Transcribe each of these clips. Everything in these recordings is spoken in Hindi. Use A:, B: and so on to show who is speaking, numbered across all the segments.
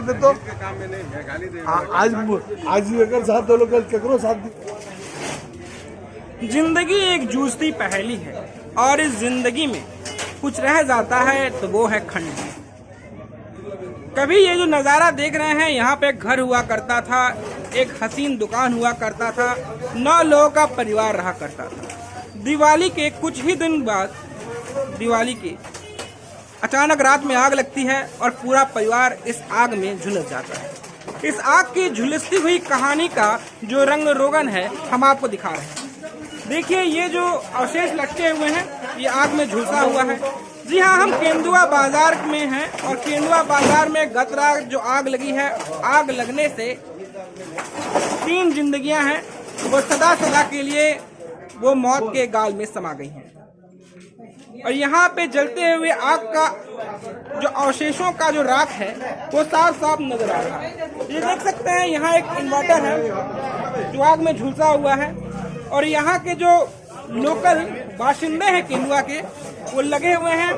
A: थे तो आज एकर साथ दो लोग केकरो साथ।
B: जिंदगी एक जूझती पहेली है और इस जिंदगी में कुछ रह जाता है तो वो है खंड। कभी ये जो नज़ारा देख रहे हैं, यहाँ पे एक घर हुआ करता था, एक हसीन दुकान हुआ करता था, 9 लोगों का परिवार रहा करता था। दिवाली के कुछ ही दिन बाद दिवाली के अचानक रात में आग लगती है और पूरा परिवार इस आग में झुलस जाता है। इस आग की झुलसती हुई कहानी का जो रंग रोगन है हम आपको दिखा रहे हैं। देखिए, ये जो अवशेष लटके हुए हैं ये आग में झुलसा हुआ है। जी हाँ, हम केंदुआ बाजार में हैं और केंदुआ बाजार में गत रात जो आग लगी है, आग लगने से 3 जिंदगियां हैं वो सदा सदा के लिए वो मौत के गाल में समा गई हैं। और यहाँ पे जलते हुए आग का जो अवशेषों का जो राख है वो साफ साफ नजर आ रहा है। ये देख सकते हैं, यहाँ एक इन्वर्टर है जो आग में झुलसा हुआ है और यहाँ के जो लोकल बाशिंदे हैं केंदुआ के, वो लगे हुए हैं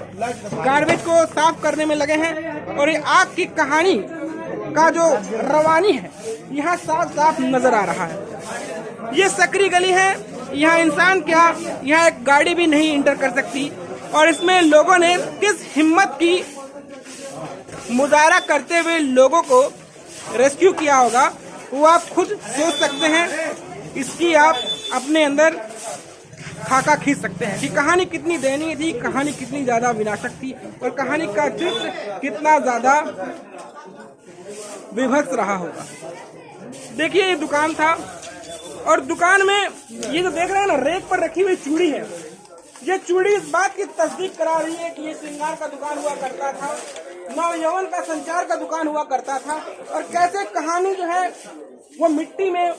B: गार्बेज को साफ करने में लगे हैं। और ये आग की कहानी का जो रवानी है यहाँ साफ साफ नजर आ रहा है। ये सकरी गली है, यहाँ इंसान क्या, यहाँ एक गाड़ी भी नहीं इंटर कर सकती। और इसमें लोगों ने किस हिम्मत की मुजाहरा करते हुए लोगों को रेस्क्यू किया होगा वो आप खुद सोच सकते हैं। इसकी आप अपने अंदर खाका खींच सकते हैं कि कहानी कितनी दयनीय थी, कहानी कितनी ज्यादा विनाशक थी और कहानी का चित्र कितना ज्यादा विभत्स रहा होगा। देखिए, ये दुकान था और दुकान में ये जो देख रहे हैं ना, रेक पर रखी हुई चूड़ी है। ये चूड़ी इस बात की तस्दीक करा रही है कि ये श्रृंगार का दुकान हुआ करता था, नवयौवन का संचार का दुकान हुआ करता था और कैसे कहानी जो है वो मिट्टी में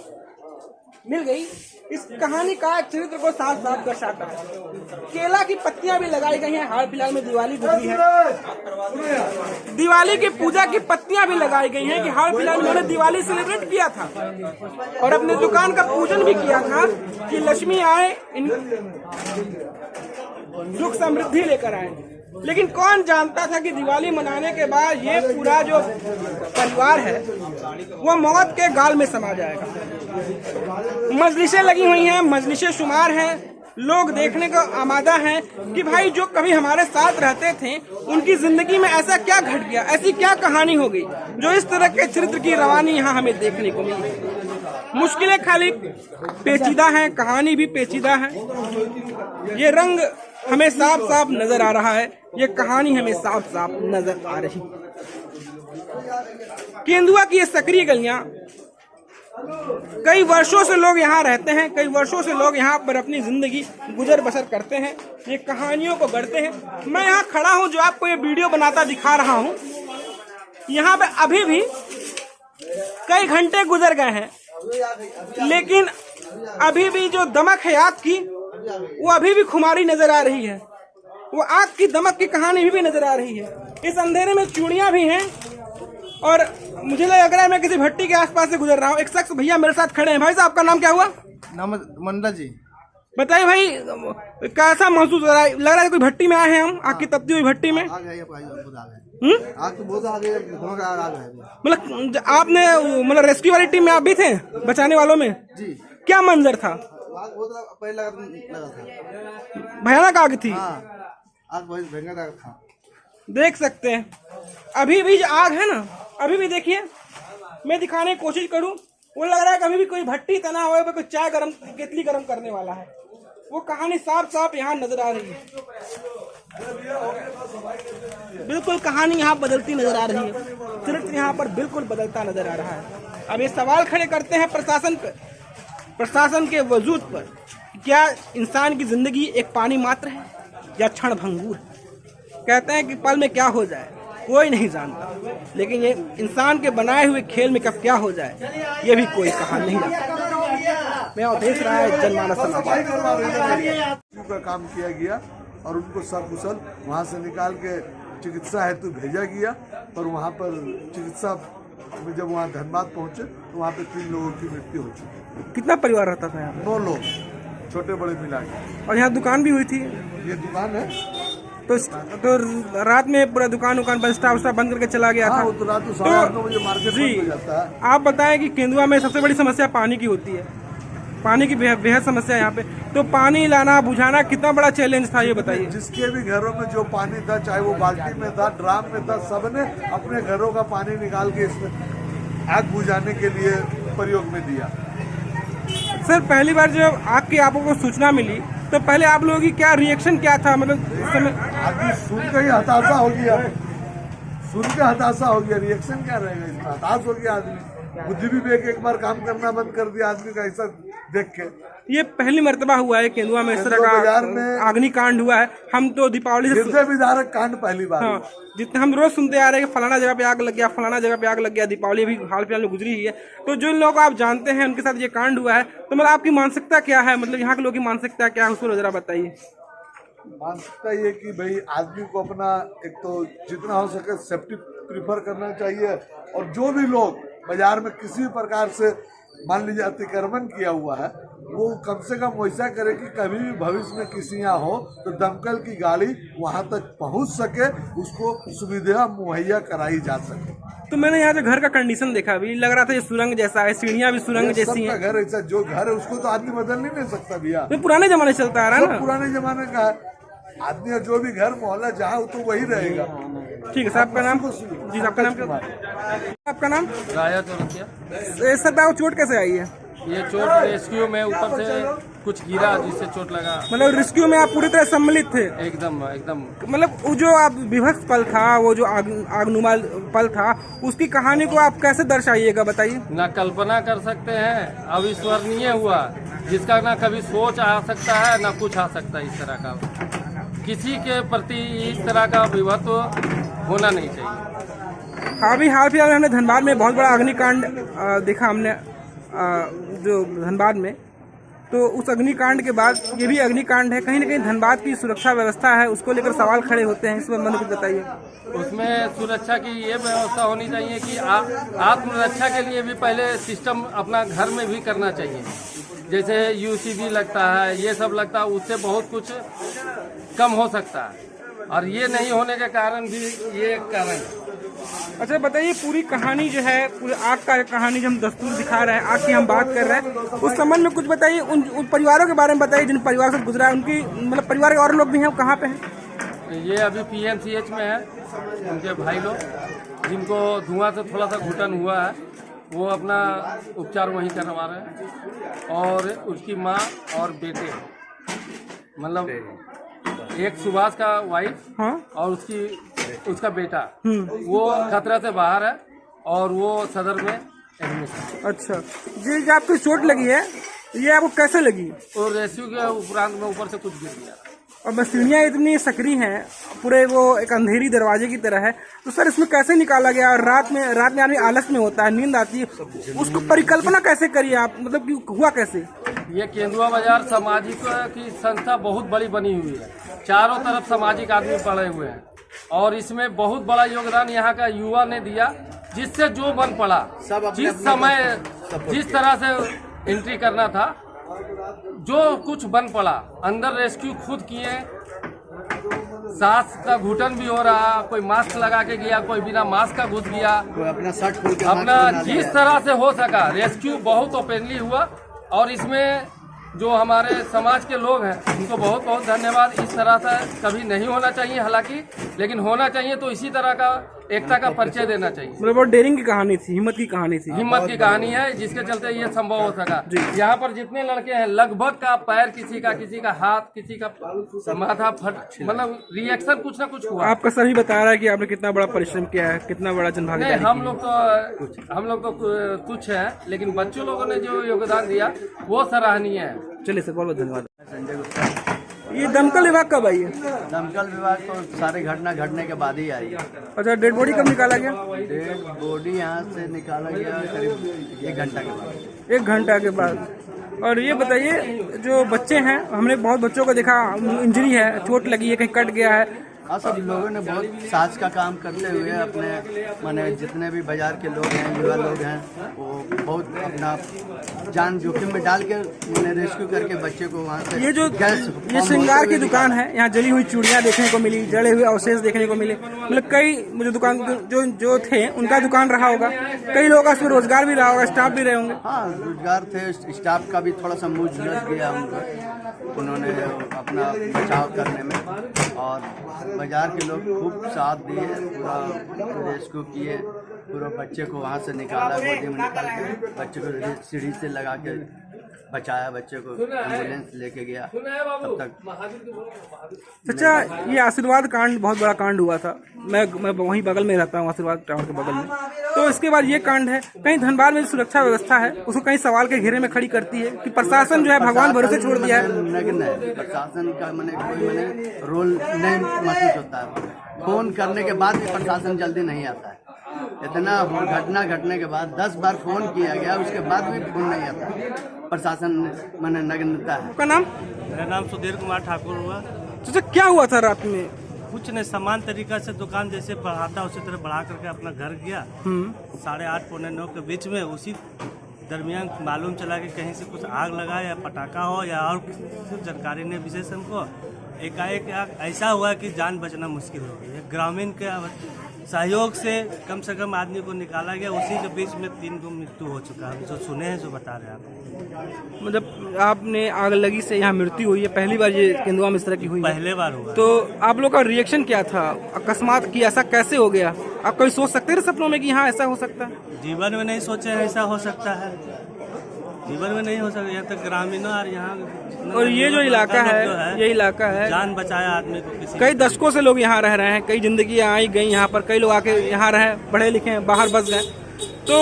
B: मिल गई। इस कहानी का चरित्र को साफ साफ दर्शाता है। केला की पत्तियां भी लगाई गई हैं। हाल फिलहाल में दिवाली गुजरी है, दिवाली की पूजा की पत्तियां भी लगाई गई हैं कि हाल फिलहाल उन्होंने दिवाली सेलिब्रेट किया था और अपने दुकान का पूजन भी किया था कि लक्ष्मी आए, सुख समृद्धि लेकर आए। लेकिन कौन जानता था कि दिवाली मनाने के बाद ये पूरा जो परिवार है वो मौत के गाल में समा जाएगा। मजलिसें लगी हुई हैं, मजलिसें शुमार हैं, लोग देखने को आमादा हैं कि भाई जो कभी हमारे साथ रहते थे उनकी जिंदगी में ऐसा क्या घट गया, ऐसी क्या कहानी हो गई जो इस तरह के चरित्र की रवानी यहाँ हमें देखने को मिली। मुश्किलें खाली पेचीदा हैं, कहानी भी पेचीदा है। ये रंग हमें साफ साफ नजर आ रहा है, ये कहानी हमें साफ साफ नजर आ रही। केंदुआ की ये सक्रिय गलियां, कई वर्षों से लोग यहाँ रहते हैं, कई वर्षों से लोग यहाँ पर अपनी जिंदगी गुजर बसर करते हैं, ये कहानियों को गढ़ते हैं। मैं यहाँ खड़ा हूँ जो आपको ये वीडियो बनाता दिखा रहा हूँ, यहाँ पे अभी भी कई घंटे गुजर गए हैं लेकिन अभी भी जो दमक है आग की वो अभी भी खुमारी नजर आ रही है। वो आग की दमक की कहानी भी नजर आ रही है। इस अंधेरे में चूड़ियां भी हैं और मुझे लग रहा है मैं किसी भट्टी के आसपास से गुजर रहा हूँ। एक शख्स भैया मेरे साथ खड़े हैं। भाई साहब, आपका नाम क्या हुआ?
A: नाम मंडल जी।
B: बताइए भाई, कैसा महसूस हो रहा है? लग रहा है कोई भट्टी में आए हैं हम, आग की तपती हुई भट्टी में।
A: आग तो बहुत आ गई,
B: मतलब आपने मतलब रेस्क्यू वाली टीम में आप भी थे, बचाने वालों में
A: जी?
B: क्या मंजर था?
A: पहले लगा था,
B: भयानक आग थी।
A: आग भयंकर था।
B: देख सकते हैं अभी भी जो आग है ना, अभी भी देखिए, मैं दिखाने की कोशिश करूं, वो लग रहा है कि अभी भी कोई भट्टी तना हुआ है, कोई चाय गरम, केतली गरम करने वाला है। वो कहानी साफ साफ यहाँ नजर आ रही है। बिल्कुल कहानी यहाँ बदलती नजर आ रही है, चरित्र यहाँ पर बिल्कुल बदलता नजर आ रहा है। अब ये सवाल खड़े करते हैं प्रशासन के वजूद पर, क्या इंसान की जिंदगी एक पानी मात्र है या क्षण भंगुर है? कहते हैं कि पल में क्या हो जाए कोई नहीं जानता, लेकिन ये इंसान के बनाए हुए खेल में कब क्या हो जाए ये भी कोई कहा नहीं रहा। मैं अवधेश रहा है, जनमानस समाचार
A: का काम किया गया और उनको सकुशल वहाँ से निकाल के चिकित्सा हेतु भेजा गया। और वहाँ पर चिकित्सा में जब वहाँ धनबाद पहुँचे तो वहाँ पे 3 लोगों की मृत्यु हो चुकी।
B: कितना परिवार रहता था यहाँ?
A: 9 लोग, छोटे बड़े मिला के।
B: और यहाँ दुकान भी हुई थी?
A: ये दुकान है,
B: तो रात में पूरा दुकान बंद स्टाफ बंद करके चला गया
A: हाँ,
B: था।
A: वो तो रात को 8:30 बजे मार्केट
B: जी
A: बंद हो जाता है।
B: आप बताएं कि केंदुआ में सबसे बड़ी समस्या पानी की होती है, पानी की बेहद समस्या है यहाँ पे। तो पानी लाना बुझाना कितना बड़ा चैलेंज था ये बताइए।
A: जिसके भी घरों में जो पानी था, चाहे वो बाल्टी में था, ड्राम में था, सबने अपने घरों का पानी निकाल के इसमें आग बुझाने के लिए प्रयोग में दिया।
B: सर पहली बार जब आग की आपको सूचना मिली तो पहले आप लोगों की क्या रिएक्शन क्या था, मतलब उस समय?
A: आदमी सुन के ही हताशा हो गया, सुन के हताशा हो गया, रिएक्शन क्या रहेगा इसमें? हताश हो गया आदमी, बुद्धि भी एक बार काम करना बंद कर दिया आदमी का ऐसा देख के।
B: ये पहली मर्तबा हुआ है केंदुआ में इस तरह
A: बाजार
B: का
A: में
B: अग्निकांड हुआ है। हम तो दीपावली से
A: हृदय विदारक कांड पहली बार
B: हाँ,
A: हुआ।
B: जितने हम रोज सुनते आ रहे हैं कि फलाना जगह पे आग लग गया, फलाना जगह पे आग लग गया, दीपावली भी हाल फिलहाल में गुजरी ही है। तो जो लोग आप जानते हैं उनके साथ ये कांड हुआ है, तो मतलब आपकी मानसिकता क्या है, मतलब यहाँ के लोगों की मानसिकता क्या है उसको जरा बताइए।
A: मानसिकता ये कि भाई आदमी को अपना एक तो जितना हो सके सेफ्टी प्रीफर करना चाहिए, और जो भी लोग बाजार में किसी भी प्रकार से मान लीजिए अतिक्रमण किया हुआ है, वो कम से कम वैसा करे कि कभी भी भविष्य में किसी यहाँ हो तो दमकल की गाड़ी वहाँ तक पहुँच सके, उसको सुविधा मुहैया कराई जा सके।
B: तो मैंने यहाँ जो घर का कंडीशन देखा, अभी लग रहा था ये सुरंग जैसा है, सीढ़ियाँ भी सुरंग जैसी हैं।
A: घर ऐसा जो घर है उसको तो आदमी बदल नहीं सकता भैया,
B: तो पुराने जमाने से चलता आ रहा है ना।
A: पुराने जमाने का है आदमी, जो भी घर मोहल्ला जहाँ हो तो वही रहेगा।
B: ठीक है सर, आपका नाम? जी आपका नाम क्या? आपका नाम?
C: राया चौरसिया।
B: सर आपको चोट कैसे आई है?
C: ये चोट रेस्क्यू में ऊपर से कुछ गिरा जिससे चोट लगा।
B: मतलब रेस्क्यू में आप पूरी तरह सम्मिलित थे?
C: एकदम एकदम।
B: मतलब वो जो आप विभत्स पल था, वो जो आगनुमा पल था, उसकी कहानी को आप कैसे दर्शाइएगा बताइए।
C: ना कल्पना कर सकते हैं, अविस्मरणीय हुआ, जिसका ना कभी सोच आ सकता है ना कुछ आ सकता है। इस तरह का किसी के प्रति इस तरह का विभत्व होना नहीं चाहिए।
B: अभी हाल फिलहाल हमने धनबाद में बहुत बड़ा अग्निकांड देखा हमने, जो धनबाद में, तो उस अग्निकांड के बाद ये भी अग्निकांड है। कहीं ना कहीं धनबाद की सुरक्षा व्यवस्था है, उसको लेकर सवाल खड़े होते हैं, इस संबंध में कुछ बताइए।
C: उसमें सुरक्षा की ये व्यवस्था होनी चाहिए कि आत्मरक्षा के लिए भी पहले सिस्टम अपना घर में भी करना चाहिए। जैसे यूसीबी लगता है, ये सब लगता है, उससे बहुत कुछ कम हो सकता है, और ये नहीं होने के कारण भी ये एक कारण है।
B: अच्छा बताइए, पूरी कहानी जो है, पूरी आग का कहानी जो हम दस्तूर दिखा रहे हैं, आग की हम बात कर रहे हैं, उस संबंध में कुछ बताइए। उन परिवारों के बारे में बताइए जिन परिवार से गुजरा है, उनकी मतलब परिवार के और लोग भी हैं, वो कहाँ पे हैं?
C: ये अभी PMCH में है, उनके भाई लोग जिनको धुआं से थोड़ा सा घुटन हुआ है, वो अपना उपचार वहीं करवा रहे हैं। और उसकी माँ और बेटे, मतलब एक सुभाष का वाइफ,
B: हाँ?
C: और उसका बेटा, वो खतरा से बाहर है और वो सदर में एडमिट है।
B: अच्छा जी, जो आपको चोट लगी है ये आपको कैसे लगी?
C: और रेस्क्यू के उपरांत में ऊपर से कुछ गिर गया,
B: और मशीनियाँ इतनी सक्रिय हैं, पूरे वो एक अंधेरी दरवाजे की तरह है, तो सर इसमें कैसे निकाला गया? और रात में आदमी आलस में होता है, नींद आती है, उसको परिकल्पना कैसे करिए आप, मतलब कि हुआ कैसे?
C: ये केंदुआ बाजार सामाजिक की संस्था बहुत बड़ी बनी हुई है, चारों तरफ सामाजिक आदमी पड़े हुए हैं, और इसमें बहुत बड़ा योगदान यहाँ का युवा ने दिया, जिससे जो बन पड़ा, जिस समय जिस तरह से एंट्री करना था, जो कुछ बन पड़ा, अंदर रेस्क्यू खुद किए, सांस का घुटन भी हो रहा, कोई मास्क लगा के गया, कोई बिना मास्क का घुस गया,
D: अपना शर्ट खोल के
C: अपना जिस तरह से हो सका रेस्क्यू बहुत ओपनली हुआ। और इसमें जो हमारे समाज के लोग हैं उनको बहुत बहुत धन्यवाद। इस तरह से कभी नहीं होना चाहिए हालांकि, लेकिन होना चाहिए तो इसी तरह का एकता का परिचय देना चाहिए।
B: मतलब बहुत डेयरिंग की कहानी थी, हिम्मत की कहानी थी।
C: हिम्मत की कहानी है, जिसके चलते ये संभव हो सका। यहाँ पर जितने लड़के हैं, लगभग का पैर किसी का हाथ, किसी का माथा फट, मतलब रिएक्शन कुछ ना कुछ हुआ।
B: आपका सर भी बता रहा है कि आपने कितना बड़ा परिश्रम किया है, कितना बड़ा जनभागीदारी।
C: नहीं, हम लोग तो तुच्छ हैं, लेकिन बच्चों लोगों ने जो योगदान दिया वो सराहनीय है।
B: चलिए सर, बहुत बहुत धन्यवाद।
D: संजय गुप्ता।
B: ये दमकल विभाग कब आई है?
D: दमकल विभाग तो सारी घटना घटने के बाद ही आई है।
B: अच्छा, डेड बॉडी कब निकाला गया?
D: डेड बॉडी यहाँ से निकाला गया करीब 1 घंटा के बाद।
B: 1 घंटा के बाद। और ये बताइए, जो बच्चे हैं, हमने बहुत बच्चों को देखा, इंजरी है, चोट लगी है, कहीं कट गया है,
D: हाँ, सब लोगों ने बहुत साहस का काम करते हुए अपने माने जितने भी बाजार के लोग हैं, युवा लोग हैं, वो बहुत अपना जान जोखिम में डाल के मैंने रेस्क्यू करके बच्चे को वहाँ से
B: ये जो ये श्रृंगार की दुकान है, यहाँ जली हुई चूड़ियाँ देखने को मिली, जले हुए अवशेष देखने को मिले। मतलब कई मुझे दुकान जो थे उनका दुकान रहा होगा, कई लोगों का इसमें रोजगार भी रहा होगा, स्टाफ भी रहे होंगे।
D: हाँ, रोजगार थे, स्टाफ का भी थोड़ा सा मुँह झुलस गया उनको, उन्होंने अपना बचाव करने में, और बाजार के लोग खूब साथ दिए, पूरा रेस्क्यू किए, पूरा बच्चे को वहाँ से निकाला, गोदी में निकाल के बच्चे को सीढ़ी से लगा के बचाया, बच्चे को एम्बुलेंस लेके गया। तब तक
B: चाचा, ये आशीर्वाद कांड बहुत बड़ा कांड हुआ था। मैं वहीं बगल में रहता हूँ, आशीर्वाद टावर के बगल में। तो इसके बाद ये कांड है, कहीं धनबाद में सुरक्षा व्यवस्था है उसको कहीं सवाल के घेरे में खड़ी करती है कि प्रशासन जो है भगवान भरोसे छोड़ दिया है।
D: नग्न है प्रशासन का, मैंने कोई रोल नहीं महसूस होता है। फोन करने के बाद भी प्रशासन जल्दी नहीं आता है। इतना घटना घटने के बाद 10 बार फोन किया गया, उसके बाद भी फोन नहीं आता। प्रशासन मैंने नग्नता है।
B: आपका नाम?
E: मेरा नाम सुधीर कुमार ठाकुर हुआ।
B: चाचा, क्या हुआ था रात में?
E: कुछ ने समान तरीका से दुकान जैसे बढ़ाता उसी तरह बढ़ा करके अपना घर गया। 8:30 पौने 9 के बीच में उसी दरमियान मालूम चला कि कहीं से कुछ आग लगा या पटाखा हो या और किसी जानकारी ने विशेष हमको एकाएक ऐसा हुआ कि जान बचना मुश्किल हो गई। ग्रामीण के सहयोग से कम आदमी को निकाला गया, उसी के बीच में 3 को मृत्यु हो चुका है, जो सुने हैं जो बता रहे हैं आप।
B: मतलब आपने आग लगी से यहाँ मृत्यु हुई है, पहली बार ये केंदुआ में इस तरह की हुई?
E: पहले बार हुआ।
B: तो आप लोग का रिएक्शन क्या था अकस्मात की, ऐसा कैसे हो गया? आप कभी सोच सकते थे सपनों में कि हाँ ऐसा हो सकता है?
E: जीवन में नहीं सोचे ऐसा हो सकता है, जीवन में नहीं हो सकता। यहाँ तक ग्रामीणों और यहाँ
B: और ये जो इलाका है, ये इलाका है,
E: जान बचाया आदमी को। किसी
B: कई दशकों से लोग यहाँ रह रहे हैं, कई जिंदगी आई गई यहाँ पर, कई लोग आके यहाँ रहे, पढ़े लिखे हैं, बाहर बस गए। तो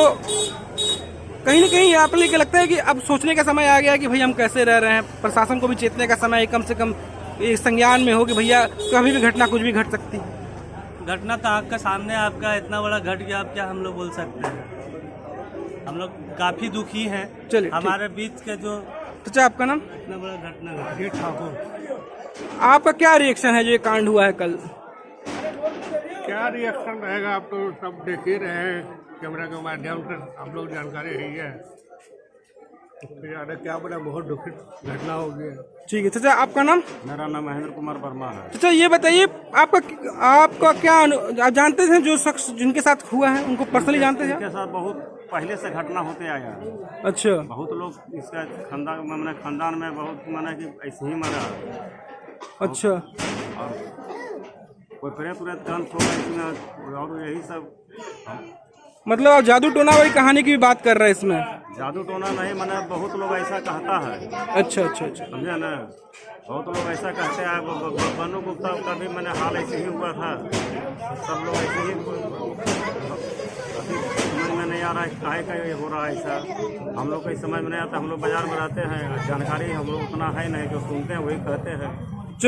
B: कहीं न कहीं आप लोग को लगता है कि अब सोचने का समय आ गया कि भाई हम कैसे रह रहे हैं, प्रशासन को भी चेतने का समय है, कम से कम ये संज्ञान में हो कि भैया कभी भी घटना कुछ भी घट सकती है।
E: घटना तो आपका सामने, आपका इतना बड़ा घट गया, अब क्या हम लोग बोल सकते हैं। हम लोग काफी दुखी हैं।
B: चलिए,
E: हमारे बीच के जो
B: चाचा, आपका नाम?
E: इतना बड़ा घटना घटित ठाकुर।
B: आपका क्या रिएक्शन है जो ये कांड हुआ है कल?
F: क्या रिएक्शन रहेगा, आप तो सब देख ही रहे हैं कैमरा के माध्यम से, आप लोग जानकारी है। उससे ज़्यादा क्या बड़ा, बहुत दुखित घटना हो गया।
B: ठीक है चाचा, आपका नाम?
F: मेरा नाम महेंद्र कुमार वर्मा है।
B: चाचा, ये बताइए आपका क्या आप जानते थे जो शख्स जिनके साथ हुआ है, उनको पर्सनली जानते थे?
F: उनके साथ बहुत पहले से घटना होते आया है।
B: अच्छा।
F: बहुत लोग इसका खानदान में बहुत माना कि ऐसे ही मरा।
B: अच्छा।
F: और कोई प्रेत कांड होगा इसमें, और यही सब।
B: मतलब आप जादू टोना वाली कहानी की भी बात कर रहे हैं इसमें?
F: जादू टोना नहीं, मैंने बहुत लोग ऐसा कहता है।
B: अच्छा अच्छा अच्छा, समझे
F: ना, बहुत लोग ऐसा कहते हैं। बनु गुप्ता का भी मैंने हाल ऐसे ही हुआ था, सब लोग ऐसे ही। अभी समझ में नहीं आ रहा है काहे का ये हो रहा है ऐसा, हम लोग को समझ में नहीं आता। हम लोग बाजार में रहते हैं, जानकारी हम लोग उतना है नहीं, जो सुनते हैं वही कहते हैं।